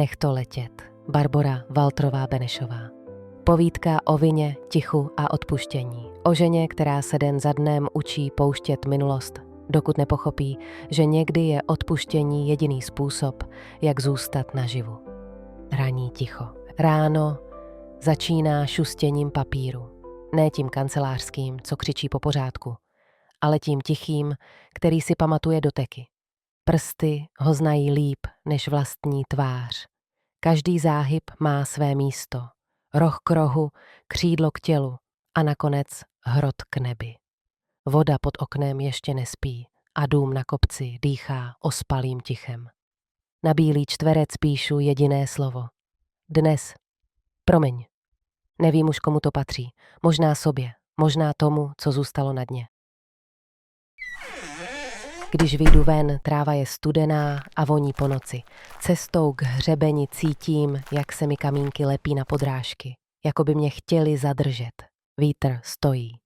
Nech to letět. Barbora Waltrová Benešová. Povídka o vině, tichu a odpuštění. O ženě, která se den za dnem učí pouštět minulost, dokud nepochopí, že někdy je odpuštění jediný způsob, jak zůstat naživu. Ranní ticho. Ráno začíná šustěním papíru. Ne tím kancelářským, co křičí po pořádku, ale tím tichým, který si pamatuje doteky. Prsty ho znají líp než vlastní tvář. Každý záhyb má své místo. Roh k rohu, křídlo k tělu a nakonec hrot k nebi. Voda pod oknem ještě nespí a dům na kopci dýchá ospalým tichem. Na bílý čtverec píšu jediné slovo. Dnes. Promiň. Nevím už, komu to patří. Možná sobě, možná tomu, co zůstalo na dně. Když vyjdu ven, tráva je studená a voní po noci. Cestou k hřebeni cítím, jak se mi kamínky lepí na podrážky, jako by mě chtěli zadržet. Vítr stojí.